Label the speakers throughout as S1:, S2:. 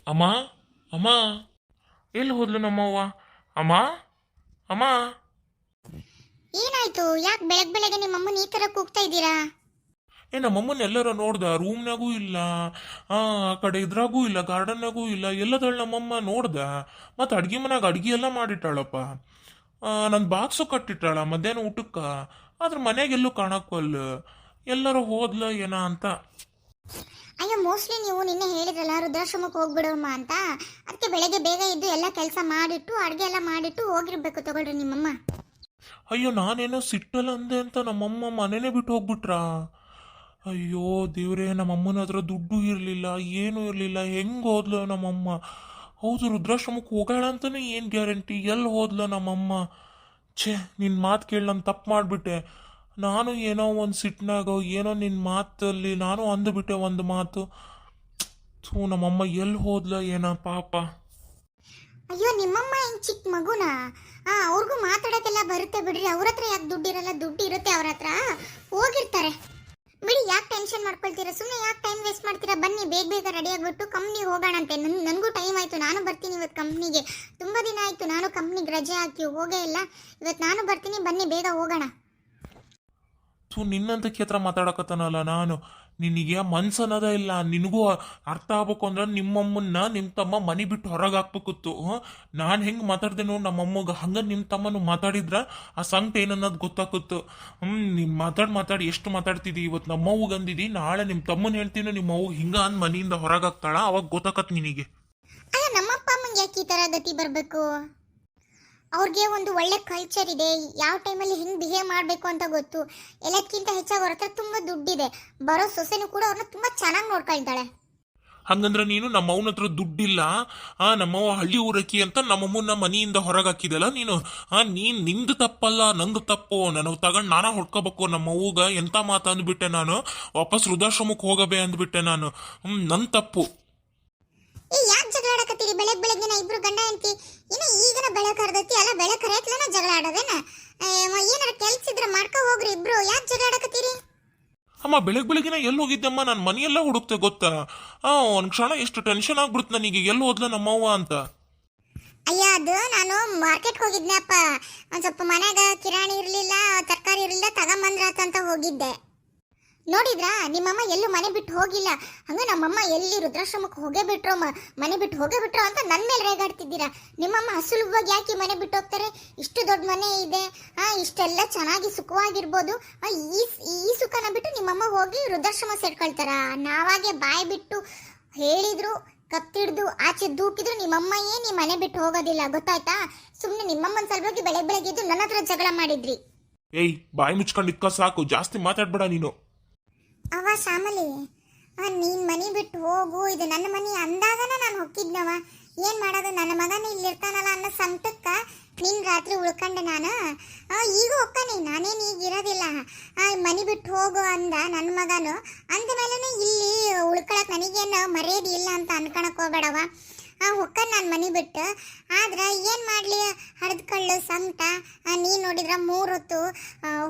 S1: ಅಮ್ಮ ಅಮ್ಮ ಎಲ್ಲಿ ಹೋದ್ಲು ನಮ್ಮವ್ವ? ಅಮ್ಮ ಅಮ್ಮ
S2: ಏನಾಯ್ತು? ಯಾಕೆ ಬೆಳಗ್ಗೆ ನಿಮ್ಮಮ್ಮನ ಈ ತರ ಕೂಗ್ತಾ ಇದ್ದೀರಾ?
S1: ನಮ್ಮಮ್ಮನ ಎಲ್ಲರ ನೋಡ್ದ, ರೂಮ್ನಾಗೂ ಇಲ್ಲ, ಆ ಕಡೆ ಇದ್ರಾಗೂ ಇಲ್ಲ, ಗಾರ್ಡನ್ನಾಗೂ ಇಲ್ಲ, ಎಲ್ಲದಳ ನಮ್ಮಮ್ಮ ನೋಡ್ದ. ಮತ್ತು ಅಡ್ಗೆ ಮನ್ಯಾಗ ಅಡ್ಗೆ ಎಲ್ಲ ಮಾಡಿಟ್ಟಾಳಪ್ಪ. ನನ್ನ ಬಾಕ್ಸು ಕಟ್ಟಿಟ್ಟಾಳ ಮಧ್ಯಾಹ್ನ ಊಟಕ್ಕ. ಆದ್ರೆ ಮನ್ಯಾಗೆಲ್ಲೂ ಕಾಣಕ್ವಲ್ಲ. ಎಲ್ಲರೂ ಹೋದ್ಲ ಏನ ಅಂತ.
S2: ಅಯ್ಯೋ, ಮೋಸ್ಟ್ಲಿ ನೀವು ನಿನ್ನೆ ಹೇಳಿದ್ರಲ್ಲ ವೃದ್ಧಾಶ್ರಮಕ್ಕೆ ಹೋಗ್ಬಿಡೋಮ್ಮ ಅಂತ. ಅದಕ್ಕೆ ಬೆಳಗ್ಗೆ ಬೇಗ ಇದ್ದು ಎಲ್ಲ ಕೆಲಸ ಮಾಡಿಟ್ಟು ಅಡುಗೆ ಎಲ್ಲ ಮಾಡಿಟ್ಟು ಹೋಗಿರ್ಬೇಕು. ತಗೊಳ್ರಿ ನಿಮ್ಮಮ್ಮ.
S1: ಅಯ್ಯೋ, ನಾನೇನೋ ಸಿಟ್ಟಲ್ಲ ಅಂದೆ ಅಂತ ನಮ್ಮಮ್ಮ ಮನೇನೆ ಬಿಟ್ಟು ಹೋಗ್ಬಿಟ್ರಾ? ಅಯ್ಯೋ ದೇವ್ರೇ, ನಮ್ಮಮ್ಮನ ಹತ್ರ ದುಡ್ಡು ಇರಲಿಲ್ಲ, ಏನೂ ಇರಲಿಲ್ಲ. ಹೆಂಗೆ ಹೋದ್ಲು ನಮ್ಮಮ್ಮ? ಹೌದು, ವೃದ್ಧಾಶ್ರಮಕ್ಕೆ ಹೋಗೋಣ ಅಂತಲೇ ಏನು ಗ್ಯಾರಂಟಿ? ಎಲ್ಲಿ ಹೋದ್ಲ ನಮ್ಮಮ್ಮ? ಛೇ, ನಿನ್ನ ಮಾತು ಕೇಳಿ ನಾನು ತಪ್ಪು ಮಾಡಿಬಿಟ್ಟೆ. ನಾನು ಏನೋ ಒಂದು ಸಿಟ್ನಾಗ ಏನೋ ನಿನ್ನ ಮಾತಲ್ಲಿ ನಾನು ಅಂದುಬಿಟ್ಟೆ ಒಂದು ಮಾತು. ಥೂ, ನಮ್ಮಮ್ಮ ಎಲ್ಲಿ ಹೋದ್ಲ ಏನ ಪಾಪ.
S2: ಅಯ್ಯೋ, ನಿಮ್ಮಮ್ಮ ಹೆಂಗ್ ಚಿಕ್ಕ ಮಗುನಾ? ಅವ್ರಿಗೂ ಮಾತಾಡೋದೆಲ್ಲ ಬರುತ್ತೆ ಬಿಡ್ರಿ. ಅವ್ರ ಹತ್ರ ಯಾಕೆ ದುಡ್ಡಿರಲ್ಲ? ದುಡ್ಡು ಇರುತ್ತೆ ಅವ್ರ ಹತ್ರ, ಹೋಗಿರ್ತಾರೆ ಬಿಡಿ. ಯಾಕೆ ಟೆನ್ಷನ್ ಮಾಡ್ಕೊಳ್ತೀರಾ? ಸುಮ್ಮನೆ ಯಾಕೆ ಟೈಮ್ ವೇಸ್ಟ್ ಮಾಡ್ತೀರಾ? ಬನ್ನಿ, ಬೇಗ ಬೇಗ ರೆಡಿ ಆಗಿಬಿಟ್ಟು ಕಂಪ್ನಿಗೆ ಹೋಗೋಣಂತೆ. ನನಗೂ ಟೈಮ್ ಆಯಿತು, ನಾನು ಬರ್ತೀನಿ ಇವತ್ತು ಕಂಪ್ನಿಗೆ. ತುಂಬ ದಿನ ಆಯಿತು ನಾನು ಕಂಪ್ನಿಗೆ ರಜೆ ಹಾಕಿ ಹೋಗೇ ಇಲ್ಲ. ಇವತ್ತು ನಾನು ಬರ್ತೀನಿ, ಬನ್ನಿ ಬೇಗ ಹೋಗೋಣ.
S1: ಥೂ, ನಿನ್ನಂತಕ್ಕೆ ಹತ್ರ ಮಾತಾಡಕತ್ತಾನಲ್ಲ ನಾನು. ನಿನಗೆ ಮನ್ಸನ್ನೋದ ಇಲ್ಲ. ನಿನಗೂ ಅರ್ಥ ಆಗ್ಬೇಕು ಅಂದ್ರೆ ನಿಮ್ಮಮ್ಮನ್ನ ನಿಮ್ಮ ತಮ್ಮ ಮನೆ ಬಿಟ್ಟು ಹೊರಗೆ ಹಾಕ್ಬೇಕಿತ್ತು. ನಾನು ಹೆಂಗೆ ಮಾತಾಡ್ದೆ ನೋಡಿ ನಮ್ಮಮ್ಮಗೆ, ಹಂಗೆ ನಿಮ್ಮ ತಮ್ಮನು ಮಾತಾಡಿದ್ರ ಆ ಸಂಕಟ ಏನನ್ನೋದು ಗೊತ್ತಾಗುತ್ತು. ನೀನು ಮಾತಾಡಿ ಎಷ್ಟು ಮಾತಾಡ್ತಿದ್ದಿ. ಇವತ್ತು ನಮ್ಮವ್ಗೆ ಅಂದಿದ್ದಿ, ನಾಳೆ ನಿಮ್ಮ ತಮ್ಮನ ಹೇಳ್ತೀನಿ ನಿಮ್ಮವ್ಗೆ ಹಿಂಗೆ ಅಂದ್ ಮನೆಯಿಂದ ಹೊರಗೆ ಹಾಕ್ತಾಳ, ಅವಾಗ ಗೊತ್ತಾಕತ್ ನಿನಗೆ.
S2: ಅಲ್ಲ, ನಮ್ಮಪ್ಪ ಅಮ್ಮಂಗೆ ಯಾಕೆ ಈ ಥರ ಗತಿ ಬರಬೇಕು? ಅವ್ರಿಗೆ ಒಂದು ಒಳ್ಳೆ ಕಲ್ಚರ್ ಇದೆ, ಯಾವ ಟೈಮಲ್ಲಿ ಹಿಂಗೆ ಬಿಹೇವ್ ಮಾಡಬೇಕು ಅಂತ ಗೊತ್ತು. ಎಲ್ಲದಕ್ಕಿಂತ ಹೆಚ್ಚಾಗಿ ಅವ್ರ ಹತ್ರ ತುಂಬ ದುಡ್ಡಿದೆ. ಬರೋ ಸೊಸೆನೂ ಕೂಡ ಅವ್ರನ್ನ ತುಂಬ ಚೆನ್ನಾಗಿ ನೋಡ್ಕೊಳ್ತಾಳೆ.
S1: ಹಂಗಂದ್ರೆ ನೀನು ನಮ್ಮವನ ಹತ್ರ ದುಡ್ಡಿಲ್ಲ, ನಮ್ಮವ್ವ ಹಳ್ಳಿ ಊರಕ್ಕಿ ಅಂತ ನಮ್ಮಮ್ಮನ ಮನೆಯಿಂದ ಹೊರಗೆ ಹಾಕಿದಲ್ಲ ನೀನು. ನಿಂದು ತಪ್ಪಲ್ಲ, ನಂದು ತಪ್ಪು. ನನಗೆ ತಗೊಂಡು ನಾನಾ ಹೊಡ್ಕೋಬೇಕು. ನಮ್ಮವ್ವಗ ಎಂಥ ಮಾತು ಅಂದ್ಬಿಟ್ಟೆ ನಾನು. ವಾಪಸ್ ವೃದ್ಧಾಶ್ರಮಕ್ಕೆ ಹೋಗಬೇ ಅಂದ್ಬಿಟ್ಟೆ ನಾನು. ನನ್ನ ತಪ್ಪು.
S2: ಯಾಕೆ ಜಗಳ ಆಡಕತ್ತೀರಿ? ಬೆಳಗ್ಗೆನ ಇಬ್ರು ಗಂಡ ಹೆಂಡತಿ ಇನ್ನು ಈಗನ ಬೆಳಕು ಹರ್ದತಿ ಅಲ್ಲ, ಬೆಳಕು ಹರಿಯತ್ಲನ ಜಗಳ ಆಡೋದೇನ? ಏನಾರ ಕೆಲ್ಸ ಇದ್ರೆ ಮಾಡ್ಕೊ ಹೋಗ್ರಿ ಇಬ್ರು. ಯಾಕೆ ಜಗಳ ಆಡಕತ್ತೀರಿ?
S1: ಅಮ್ಮ, ಬೆಳಗ್ಗೆನ ಎಲ್ಲಿ ಹೋಗಿದ್ದಮ್ಮ? ನಾನು ಮನೆಯೆಲ್ಲ ಹುಡುಕ್ತೆ ಗೊತ್ತಾ? ಒಂದು ಕ್ಷಣ ಎಷ್ಟು ಟೆನ್ಷನ್ ಆಗ್ಬಿಡ್ತು ನನಗೆ, ಎಲ್ಲಿ ಹೋದ್ಲ ನಮ್ಮವ್ವ ಅಂತ.
S2: ಅಯ್ಯ, ಅದು ನಾನು ಮಾರ್ಕೆಟ್ಗೆ ಹೋಗಿದ್ನೆ ಅಪ್ಪ. ಒಂದು ಸ್ವಲ್ಪ ಮನ್ಯಾಗ ಕಿರಾಣಿ ಇರಲಿಲ್ಲ, ತರಕಾರಿ ಇರಲಿಲ್ಲ, ತಗೊಂಬಂದ್ರಾತ ಅಂತ ಹೋಗಿದ್ದೆ. ನೋಡಿದ್ರಾ, ನಿಮ್ಮಮ್ಮ ಎಲ್ಲೂ ಮನೆ ಬಿಟ್ಟು ಹೋಗಿಲ್ಲ. ಹಂಗ ನಮ್ಮಮ್ಮ ಎಲ್ಲಿ ವೃದ್ಧಾಶ್ರಮಕ್ಕೆ ಹೋಗೇ ಬಿಟ್ರೋ, ಮನೆ ಬಿಟ್ಟು ಹೋಗೇ ಬಿಟ್ರೋ ಅಂತ ನನ್ನ ಮೇಲೆ ರೇಗಾಡ್ತಿದ್ದೀರಾ. ನಿಮ್ಮಮ್ಮ ಹಸುಲುವಾಗಿ ಯಾಕೆ ಮನೆ ಬಿಟ್ಟು ಹೋಗ್ತಾರೆ? ಇಷ್ಟು ದೊಡ್ಡ ಮನೆ ಇದೆ, ಇಷ್ಟೆಲ್ಲ ಚೆನ್ನಾಗಿ ಸುಖವಾಗಿರ್ಬೋದು. ಈ ಸುಖನ ಬಿಟ್ಟು ನಿಮ್ಮಮ್ಮ ಹೋಗಿ ವೃದ್ಧಾಶ್ರಮ ಸೇರ್ಕೊಳ್ತಾರ? ನಾವಾಗೆ ಬಾಯಿ ಬಿಟ್ಟು ಹೇಳಿದ್ರು, ಕತ್ತಿಡ್ದು ಆಚೆ ದೂಕಿದ್ರು ನಿಮ್ಮಮ್ಮ ನೀ ಮನೆ ಬಿಟ್ಟು ಹೋಗೋದಿಲ್ಲ, ಗೊತ್ತಾಯ್ತಾ? ಸುಮ್ಮನೆ ನಿಮ್ಮಮ್ಮನ ಸಲುವಾಗಿ ಬೆಳಗ್ಗೆ ಎದ್ದು ನನ್ನ ಹತ್ರ ಜಗಳ ಮಾಡಿದ್ರಿ.
S1: ಏಯ್, ಬಾಯಿ ಮುಚ್ಕೊಂಡಿದ್ಕ ಸಾಕು, ಜಾಸ್ತಿ ಮಾತಾಡ್ಬೇಡ ನೀನು.
S2: ಅವ ಶಾಮಲಿ, ನೀನ್ ಮನೆ ಬಿಟ್ಟು ಹೋಗು, ಇದು ನನ್ನ ಮನೆ ಅಂದಾಗನ ನಾನು ಹೋಗಿದ್ನವ. ಏನ್ ಮಾಡೋದು, ನನ್ನ ಮಗನ ಇಲ್ಲಿರ್ತಾನಲ್ಲ ಅನ್ನೋ ಸಂಕಟಕ್ಕ ನಿನ್ ರಾತ್ರಿ ಉಳ್ಕೊಂಡೆ ನಾನು. ಈಗ ಹೋಗ್ತಾನೆ, ನಾನೇನು ಈಗ ಇರೋದಿಲ್ಲ. ಮನೆ ಬಿಟ್ಟು ಹೋಗು ಅಂದ ನನ್ನ ಮಗನು. ಅಂದ ಮೇಲೂ ಇಲ್ಲಿ ಉಳ್ಕೊಳಕ್ ನನಗೇನು ಮರ್ಯಾದೆ ಇಲ್ಲ ಅಂತ ಅನ್ಕೊಳಕ್ ಹೋಗ್ಬೇಡವ. ಹೊಕ್ಕ ನಾನು ಮನೆ ಬಿಟ್ಟು. ಆದ್ರೆ ಏನು ಮಾಡಲಿ, ಹಡ್ದ್ಕೊಳ್ಳು ಸಂಕಟ. ನೀನು ನೋಡಿದ್ರೆ 3 ಹೊತ್ತು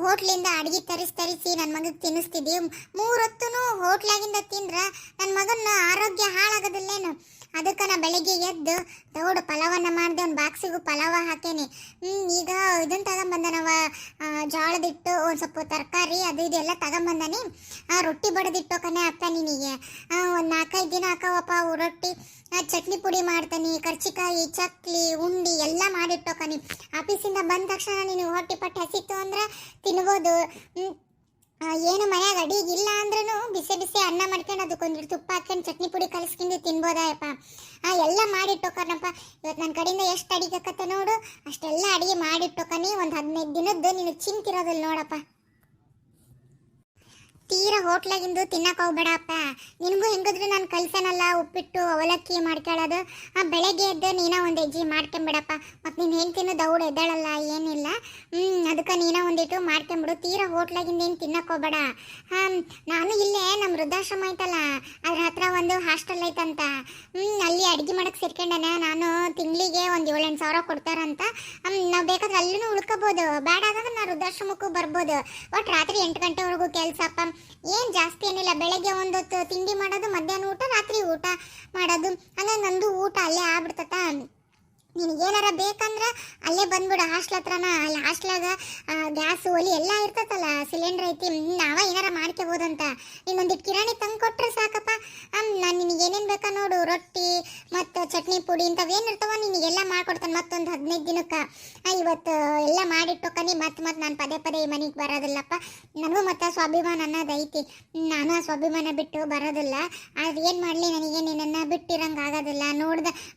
S2: ಹೋಟ್ಲಿಂದ ಅಡುಗೆ ತರಿಸಿ ನನ್ನ ಮಗಗೆ ತಿನ್ನಿಸ್ತಿದ್ದಿ. 3 ಹೊತ್ತು ಹೋಟ್ಲಾಗಿಂದ ತಿಂದ್ರೆ ನನ್ನ ಮಗನ ಆರೋಗ್ಯ ಹಾಳಾಗೋದಿಲ್ಲೇನು? ಅದಕ್ಕೆ ನಾ ಬೆಳಿಗ್ಗೆ ಎದ್ದು ದೌಡು ಪಲಾವನ್ನ ಮಾಡಿದೆ, ಒಂದು ಬಾಕ್ಸಿಗೂ ಪಲಾವ ಹಾಕೇನಿ. ಈಗ ಇದನ್ನು ತಗೊಂಬಂದನವ, ಜೋಳದಿಟ್ಟು, ಒಂದು ಸ್ವಲ್ಪ ತರಕಾರಿ ಅದು ಇದೆಲ್ಲ ತಗೊಂಬಂದಾನಿ. ರೊಟ್ಟಿ ಬಡದಿಟ್ಟು ಕನೆ ಅಪ್ಪ ನಿನಗೆ. ಒಂದು 4-5 ದಿನ ಹಾಕವಪ್ಪ ರೊಟ್ಟಿ. ಚಟ್ನಿ ಪುಡಿ ಮಾಡ್ತಾನೆ, ಕರ್ಚಿಕಾಯಿ, ಚಕ್ಲಿ, ಉಂಡಿ ಎಲ್ಲ ಮಾಡಿಟ್ಟೋಕನಿ. ಆಫೀಸಿಂದ ಬಂದ ತಕ್ಷಣ ನೀನು ಹೊಟ್ಟೆ ಪಟ್ಟು ಹಸಿತು ಅಂದ್ರೆ ತಿನ್ಬೋದು. ಏನು ಮನ್ಯಾಗ ಅಡಿಗೆ ಇಲ್ಲ ಅಂದ್ರೂ ಬಿಸಿ ಬಿಸಿ ಅನ್ನ ಮಾಡ್ಕೊಂಡು ಅದಕ್ಕೊಂದಿಟ್ಟು ತುಪ್ಪ ಹಾಕ್ಕೊಂಡು ಚಟ್ನಿ ಪುಡಿ ಕಲಿಸ್ಕೊಂಡು ತಿನ್ಬೋದಪ್ಪ. ಎಲ್ಲ ಮಾಡಿಟ್ಟೋಕನಪ್ಪ. ಇವತ್ತು ನನ್ನ ಕಡೆಯಿಂದ ಎಷ್ಟು ಅಡಿಗೆ ಆಕತ್ತ ನೋಡು, ಅಷ್ಟೆಲ್ಲ ಅಡಿಗೆ ಮಾಡಿಟ್ಟೋಕನಿ. ಒಂದು 15 ದಿನದ್ದು ನೀನು ಚಿಂತಿರೋದಿಲ್ಲ ನೋಡಪ್ಪ. ತೀರಾ ಹೋಟ್ಲಾಗಿಂದು ತಿನ್ನಕ್ಕೆ ಹೋಗ್ಬೇಡಪ್ಪ. ನಿನಗೂ ಹೆಂಗಿದ್ರು ನಾನು ಕಲ್ಸನಲ್ಲ ಉಪ್ಪಿಟ್ಟು ಅವಲಕ್ಕಿ ಮಾಡ್ಕೊಳ್ಳೋದು. ಬೆಳಗ್ಗೆ ಎದ್ದು ನೀನ ಒಂದು ಹೆಜ್ಜೆ ಮಾಡ್ಕೊಂಬಿಡಪ್ಪ. ಮತ್ತು ನೀನು ಹೆಂಡ್ತಿನೂ ದೌಡು ಎದ್ದಾಳಲ್ಲ, ಏನಿಲ್ಲ. ಅದಕ್ಕೆ ನೀನ ಒಂದಿಟ್ಟು ಮಾಡ್ಕೊಂಬಿಡು. ತೀರಾ ಹೋಟ್ಲಾಗಿಂದ ಏನು ತಿನ್ನಕ್ಕೆ ಹೋಗ್ಬೇಡ. ನಾನು ಇಲ್ಲೇ ನಮ್ಮ ವೃದ್ಧಾಶ್ರಮ ಐತಲ್ಲ, ಅದ್ರ ಹತ್ರ ಒಂದು ಹಾಸ್ಟೆಲ್ ಐತಂತ. ಅಲ್ಲಿ ಅಡುಗೆ ಮಾಡಕ್ಕೆ ಸೇರ್ಕೊಂಡಾನೆ. ನಾನು ತಿಂಗಳಿಗೆ ಒಂದು 7-8 ಸಾವಿರ ಕೊಡ್ತಾರಂತ. ನಾವು ಬೇಕಾದ್ರೆ ಅಲ್ಲೂ ಉಳ್ಕೋಬೋದು, ಬೇಡ ಅಂದ್ರೆ ನಾನು ವೃದ್ಧಾಶ್ರಮಕ್ಕೂ ಬರ್ಬೋದು. ಒಟ್ಟು ರಾತ್ರಿ 8 ಗಂಟೆವರೆಗೂ ಕೆಲಸಪ್ಪ. ಏನು ಜಾಸ್ತಿ ಏನಿಲ್ಲ. ಬೆಳಗ್ಗೆ 1 ಹೊತ್ತು ತಿಂಡಿ ಮಾಡೋದು, ಮಧ್ಯಾಹ್ನ ಊಟ, ರಾತ್ರಿ ಊಟ ಮಾಡೋದು. ಹಂಗಾಗಿ ನಂದು ಊಟ ಅಲ್ಲೇ ಆಗ್ಬಿಡ್ತತ. ನಿನಗೇನಾರ ಬೇಕಂದ್ರೆ ಅಲ್ಲೇ ಬಂದ್ಬಿಡು ಹಾಸ್ಟ್ಲ್ ಹತ್ರನ. ಅಲ್ಲಿ ಹಾಸ್ಟ್ಲಾಗ ಗ್ಯಾಸ್ ಒಲಿ ಎಲ್ಲ ಇರ್ತತಲ್ಲ, ಸಿಲಿಂಡರ್ ಐತಿ, ನಾವ ಏನಾರ ಮಾಡ್ಕೋಬೋದಂತ. ಇನ್ನೊಂದಿಟ್ಟು ಕಿರಾಣಿ ತಂದು ಕೊಟ್ರೆ ಸಾಕಪ್ಪ. ನಾನು ನಿನಗೆ ಏನೇನು ಬೇಕಾ ನೋಡು, ರೊಟ್ಟಿ ಮತ್ತು ಚಟ್ನಿ ಪುಡಿ ಇಂಥವೇನು ಇರ್ತಾವ ನಿನಗೆಲ್ಲ ಮಾಡ್ಕೊಡ್ತಾನೆ ಮತ್ತೊಂದು 15 ದಿನಕ್ಕೆ. ಇವತ್ತು ಎಲ್ಲ ಮಾಡಿಟ್ಟೋಕನಿ ಮತ್ತೆ ನಾನು ಪದೇ ಪದೇ ಈ ಮನೆಗೆ ಬರೋದಿಲ್ಲಪ್ಪ. ನನಗೂ ಮತ್ತು ಸ್ವಾಭಿಮಾನ ಅನ್ನೋದು ಐತಿ. ನಾನು ಆ ಸ್ವಾಭಿಮಾನ ಬಿಟ್ಟು ಬರೋದಿಲ್ಲ. ಅದು ಏನು ಮಾಡಲಿ, ನನಗೆ ನಿನ್ನನ್ನು ಬಿಟ್ಟಿರಂಗೆ ಆಗೋದಿಲ್ಲ,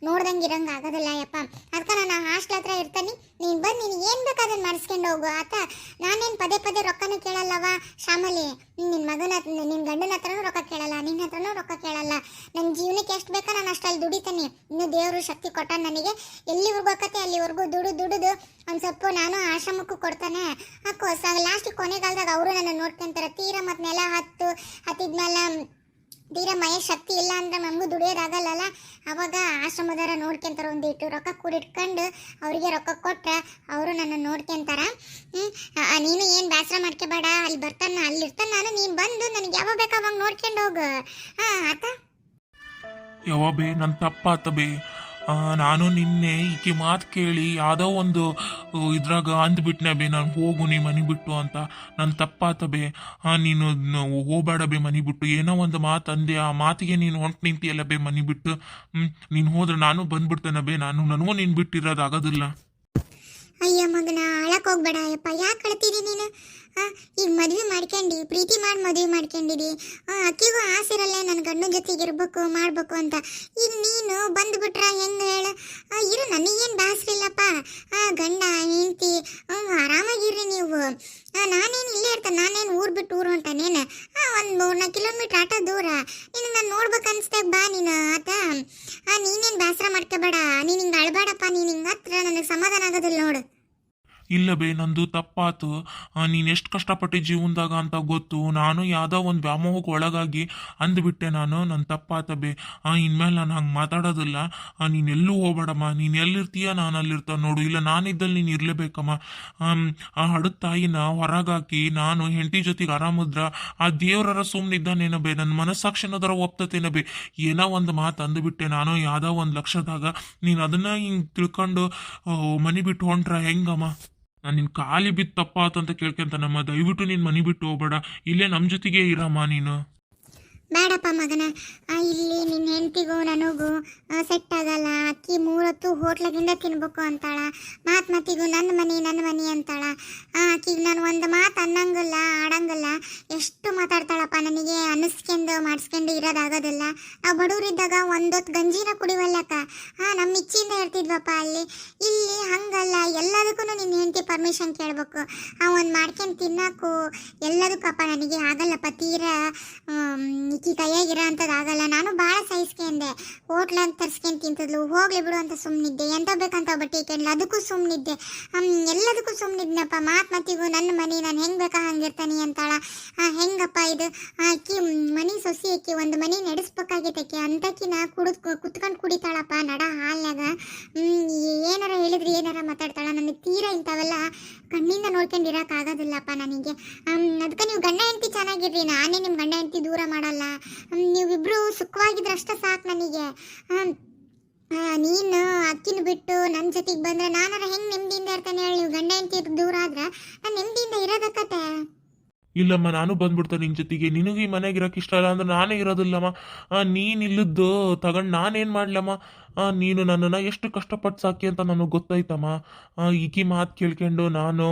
S2: ನೋಡ್ದಂಗೆ ಇರಂಗೆ ಆಗೋದಿಲ್ಲ ಯಪ್ಪ. ಅದಕ್ಕೆ ನಾನು ಹಾಸ್ಟ್ಲ್ ಹತ್ರ ಇರ್ತೀನಿ, ನೀನು ಬಂದು ನಿನಗೆ ಏನು ಬೇಕು ಅದನ್ನು ಮಾಡಿಸ್ಕೊಂಡು ಹೋಗು ಆತ. ನಾನೇನು ಪದೇ ಪದೇ ರೊಕ್ಕನೂ ಕೇಳಲ್ಲವ ಶಾಮಲಿ. ನಿನ್ನ ಗಂಡನ ಹತ್ರನೂ ರೊಕ್ಕ ಕೇಳಲ್ಲ, ನಿನ್ನ ಹತ್ರನೂ ರೊಕ್ಕ ಕೇಳಲ್ಲ. ನನ್ನ ಜೀವನಕ್ಕೆ ಎಷ್ಟು ಬೇಕೋ ನಾನು ಅಷ್ಟಲ್ಲಿ ದುಡಿತೀನಿ. ಇನ್ನು ದೇವರು ಶಕ್ತಿ ಕೊಟ್ಟ ನನಗೆ. ಎಲ್ಲಿವರೆಗೂ ಆಕತ್ತೆ ಅಲ್ಲಿವರೆಗೂ ದುಡಿದು ಒಂದು ಸ್ವಲ್ಪ ನಾನು ಆಶ್ರಮಕ್ಕೂ ಕೊಡ್ತಾನೆ. ಲಾಸ್ಟ್ ಕೊನೆಗಾಲದಾಗ ಅವರು ನನ್ನ ನೋಡ್ಕೊಂತಾರೆ. ತೀರಾ ಮತ್ತು ನೆಲ ಹತ್ತಿದ್ಮೇಲೆ ತೀರಾ ಮೈ ಶಕ್ತಿ ಇಲ್ಲ ಅಂದ್ರೆ ನಮಗೂ ದುಡಿಯೋದಾಗಲ್ಲಲ್ಲ. ಅವಾಗ ಆಶ್ರಮದಾರ ನೋಡ್ಕೊಂತಾರೆ. ಒಂದಿಟ್ಟು ರೊಕ್ಕ ಕೂಡಿಟ್ಕೊಂಡು ಅವರಿಗೆ ರೊಕ್ಕ ಕೊಟ್ರೆ ಅವರು ನನ್ನ ನೋಡ್ಕೊಂತಾರ. ನೀನು ಏನು ಬೇಸರ ಮಾಡ್ಕೋಬೇಡ, ಅಲ್ಲಿರ್ತಾನೆ ನಾನು. ನೀನು ಬಂದು ನನಗೆ ಯಾವಾಗ ಬೇಕಾ ಅವಾಗ ನೋಡ್ಕೊಂಡು ಹೋಗು. ಆತ
S1: ಯಾವ ಬೇ ನನ್ನ ತಪ್ಪಾತ ಬೇ. ನಾನು ನಿನ್ನೆ ಈಕೆ ಮಾತು ಕೇಳಿ ಯಾವುದೋ ಒಂದು ಇದ್ರಾಗ ಅಂದ್ಬಿಟ್ನೆ ಬೇ, ನಾನು ಹೋಗು ನೀ ಮನೆ ಬಿಟ್ಟು ಅಂತ. ನನ್ನ ತಪ್ಪಾತ ಬೇ. ನೀನು ಹೋಗಬೇಡ ಬೇ ಮನೆ ಬಿಟ್ಟು. ಏನೋ ಒಂದು ಮಾತು ಅಂದೆ, ಆ ಮಾತಿಗೆ ನೀನು ಹೊಂಟು ನಿಂತಿಯಲ್ಲ ಬೇ ಮನೆ ಬಿಟ್ಟು. ನೀನು ಹೋದ್ರೆ ನಾನು ಬಂದ್ಬಿಡ್ತೇನೆ ಬೇ. ನನಗೂ ನೀನು ಬಿಟ್ಟಿರೋದಾಗೋದಿಲ್ಲ.
S2: ಅಯ್ಯ ಮಗನ ಅಳಕ್ ಹೋಗ್ಬೇಡ ಅಯ್ಯಪ್ಪ. ಯಾಕೆ ಅಳ್ತೀರಿ ನೀನು? ಈಗ ಮದುವೆ ಮಾಡ್ಕೊಂಡಿ, ಪ್ರೀತಿ ಮಾಡಿ ಮದುವೆ ಮಾಡ್ಕೊಂಡಿರಿ. ಅಕ್ಕಿಗೂ ಆಸೆ ಇರಲ್ಲ ನನ್ನ ಗಂಡನ ಜೊತೆಗೆ ಇರ್ಬೇಕು ಮಾಡ್ಬೇಕು ಅಂತ. ಈಗ ನೀನು ಬಂದ್ಬಿಟ್ರ ಹೆಂಗೆ ಹೇಳು? ಇರು, ನನಗೇನು ಬೇಸರ ಇಲ್ಲಪ್ಪ. ಗಂಡ ಹೆಂಡತಿ ಆರಾಮಾಗಿರ್ರಿ ನೀವು. ನಾನೇನು ಇಲ್ಲೇ ಇರ್ತೇನೆ. ನಾನೇನು ಊರು ಬಿಟ್ಟು ಊರು ಹೊಂಟಾನೇನು? ಒಂದು 3-4 ಕಿಲೋಮೀಟ್ರ್ ಆಟ ದೂರ. ನಿನಗೆ ನಾನು ನೋಡ್ಬೇಕು ಅನ್ಸ್ದಾಗ ಬಾ ನೀನು ಆತ. ನೀನೇನು ಬೇಸರ ಮಾಡ್ಕೋಬೇಡ. ನೀನು ಹಿಂಗೆ ಅಳ್ಬೇಡಪ್ಪ. ನೀನು ಹಿಂಗೆ ಹತ್ರ ನನಗೆ ಸಮಾಧಾನ ಆಗೋದಿಲ್ಲ ನೋಡು.
S1: ಇಲ್ಲ ಬೇ, ನಂದು ತಪ್ಪಾತು. ನೀನು ಎಷ್ಟು ಕಷ್ಟಪಟ್ಟು ಜೀವನದಾಗ ಅಂತ ಗೊತ್ತು. ನಾನು ಯಾವುದೋ ಒಂದು ವ್ಯಾಮೋಹಕ್ಕೆ ಒಳಗಾಗಿ ಅಂದ್ಬಿಟ್ಟೆ ನಾನು. ನನ್ನ ತಪ್ಪಾತ ಬೇ. ಇನ್ಮೇಲೆ ನಾನು ಹಂಗೆ ಮಾತಾಡೋದಿಲ್ಲ. ನೀನು ಎಲ್ಲೂ ಹೋಗ್ಬೇಡಮ್ಮ. ನೀನು ಎಲ್ಲಿರ್ತೀಯ ನಾನು ಅಲ್ಲಿರ್ತಾನೆ ನೋಡು. ಇಲ್ಲ ನಾನಿದ್ದಲ್ಲಿ ನೀನು ಇರಲೇಬೇಕಮ್ಮ. ಆ ಹಡದ ತಾಯಿನ ಹೊರಗಾಕಿ ನಾನು ಹೆಂಡತಿ ಜೊತೆಗೆ ಆರಾಮಿದ್ರ ಆ ದೇವ್ರರ ಸುಮ್ಮನಿದ್ದಾನೇನೋ ಬೇ. ನನ್ನ ಮನಸ್ಸಾಕ್ಷಿನದರ ಒಪ್ತತೇನೋ ಬೇ. ಏನೋ ಒಂದು ಮಾತು ಅಂದುಬಿಟ್ಟೆ ನಾನು ಯಾವುದೋ ಒಂದು ಲಕ್ಷದಾಗ. ನೀನು ಅದನ್ನ ಹಿಂಗೆ ತಿಳ್ಕೊಂಡು ಮನೆ ಬಿಟ್ಟು ಹೊಂಟ್ರ ಹೆಂಗಮ್ಮ? ನಾನು ನಿನ್ನ ಕಾಲಿ ಬಿದ್ದು ತಪ್ಪಾತು ಅಂತ ಕೇಳ್ಕೊಂತಾನಮ್ಮ. ದಯವಿಟ್ಟು ನೀನು ಮನೆ ಬಿಟ್ಟು ಹೋಗ್ಬೇಡ. ಇಲ್ಲೇ ನಮ್ಮ ಜೊತೆಗೆ ಇರಮ್ಮ ನೀನು.
S2: ಬೇಡಪ್ಪ ಮಗನ. ಇಲ್ಲಿ ನಿನ್ನ ಹೆಂಡತಿಗೂ ನನಗೂ ಸೆಟ್ ಆಗಲ್ಲ. ಅಕ್ಕಿ 3 ಹೊತ್ತು ಹೋಟ್ಲಗಿಂದ ತಿನ್ಬೇಕು ಅಂತಾಳ. ಮಾತಿಗೂ ನನ್ನ ಮನೆ ಅಂತಾಳ. ಆಕಿಗೆ ನಾನು ಒಂದು ಮಾತು ಅನ್ನಂಗಿಲ್ಲ, ಆಡಂಗಿಲ್ಲ. ಎಷ್ಟು ಮಾತಾಡ್ತಾಳಪ್ಪ. ನನಗೆ ಅನ್ನಿಸ್ಕೊಂಡು ಮಾಡಿಸ್ಕೊಂಡು ಇರೋದಾಗೋದಿಲ್ಲ. ನಾವು ಬಡವರಿದ್ದಾಗ ಒಂದೊತ್ತು ಗಂಜಿನ ಕುಡಿವಲ್ಲಕ್ಕ. ನಮ್ಮ ಇಚ್ಛೆಯಿಂದ ಇರ್ತಿದ್ವಪ್ಪ ಅಲ್ಲಿ. ಇಲ್ಲಿ ಹಂಗಲ್ಲ. ಎಲ್ಲದಕ್ಕೂ ನಿನ್ನ ಹೆಂಡತಿ ಪರ್ಮಿಷನ್ ಕೇಳಬೇಕು. ಒಂದು ಮಾಡ್ಕೊಂಡು ತಿನ್ನೋಕ್ಕೂ ಎಲ್ಲದಕ್ಕಪ್ಪ ನನಗೆ ಆಗಲ್ಲಪ್ಪ. ತೀರಾ ಈಕಿ ಕೈಯಾಗಿರೋ ಅಂಥದ್ದು ಆಗಲ್ಲ. ನಾನು ಭಾಳ ಸಹಿಸ್ಕೊಂಡೆ. ಹೋಟ್ಲ ಅಂತ ತರ್ಸ್ಕೊಂಡು ತಿಂತಿದ್ಲು. ಹೋಗ್ಲಿ ಬಿಡು ಅಂತ ಸುಮ್ಮನಿದ್ದೆ. ಎಂತ ಬೇಕಂತ ಬಟ್ಟೆ ಇಟ್ಕೊಂಡ್ಲು, ಅದಕ್ಕೂ ಸುಮ್ಮನಿದ್ದೆ. ಎಲ್ಲದಕ್ಕೂ ಸುಮ್ಮನಿದ್ನಪ್ಪ. ಮಾತಿಗೂ ನನ್ನ ಮನೆ, ನಾನು ಹೆಂಗೆ ಬೇಕಾ ಹಂಗಿರ್ತಾನೆ ಅಂತಾಳ. ಹೆಂಗಪ್ಪ ಇದು? ಅಕ್ಕಿ ಮನೆ ಸೊಸಿ ಅಕ್ಕಿ ಒಂದು ಮನೆ ನಡೆಸ್ಬೇಕಾಗೈತೆ ಅಕ್ಕಿ. ಅಂತಕಿನ ಕುತ್ಕೊಂಡು ಕುಡಿತಾಳಪ್ಪ ನಡ ಹಾಲ್ನಾಗ. ಏನಾರ ಹೇಳಿದ್ರೆ ಏನಾರ ಮಾತಾಡ್ತಾಳ. ನನಗೆ ತೀರಾ ಇಂಥವೆಲ್ಲ ಕಣ್ಣಿಂದ ನೋಡ್ಕೊಂಡು ಇರೋಕ್ಕಾಗೋದಿಲ್ಲಪ್ಪ ನನಗೆ. ಅದಕ್ಕೆ ನೀವು ಗಂಡ ಹೆಂಡತಿ ಚೆನ್ನಾಗಿರ್ರಿ. ನಾನೇ ನಿಮ್ಮ ಗಂಡ ಹೆಂಡತಿ ದೂರ ಮಾಡಲ್ಲ. ನೀವಿಬ್ರು ಸುಖವಾಗಿದ್ರೆ ಅಷ್ಟೇ ಸಾಕು ನನಗೆ. ನೀನು ಅಕ್ಕಿನ ಬಿಟ್ಟು ನನ್ನ ಜೊತೆಗೆ ಬಂದರೆ ನಾನಾರ ಹೆಂಗೆ ನೆಮ್ಮದಿಯಿಂದ ಇರ್ತಾನೆ ಹೇಳಿ? ನೀವು ಗಂಡ ಹೆಂಡತಿ ದೂರ ಆದ್ರೆ ನಾನು ನೆಮ್ಮದಿಯಿಂದ ಇರೋದಕ್ಕತ್ತೆ.
S1: ಇಲ್ಲಮ್ಮ, ನಾನು ಬಂದ್ಬಿಡ್ತೇನೆ ನಿನ್ನ ಜೊತೆಗೆ. ನಿನಗೆ ಈ ಮನೆಗೆ ಇರೋಕೆ ಇಷ್ಟ ಇಲ್ಲ ಅಂದ್ರೆ ನಾನೇ ಇರೋದಿಲ್ಲಮ್ಮ. ನೀನು ಇಲ್ಲದ್ದು ತಗೊಂಡು ನಾನೇನು ಮಾಡ್ಲಮ್ಮ? ನೀನು ನನ್ನನ್ನು ಎಷ್ಟು ಕಷ್ಟಪಟ್ಟು ಸಾಕಿ ಅಂತ ನನಗೆ ಗೊತ್ತಾಯ್ತಮ್ಮ. ಈಕಿ ಮಾತು ಕೇಳ್ಕೊಂಡು ನಾನು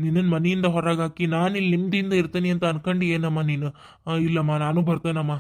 S1: ನಿನ್ನ ಮನೆಯಿಂದ ಹೊರಗಾಕಿ ನಾನಿಲ್ಲಿ ನೆಮ್ಮದಿಯಿಂದ ಇರ್ತೀನಿ ಅಂತ ಅನ್ಕೊಂಡು ಏನಮ್ಮ ನೀನು? ಇಲ್ಲಮ್ಮ, ನಾನು ಬರ್ತೇನಮ್ಮ.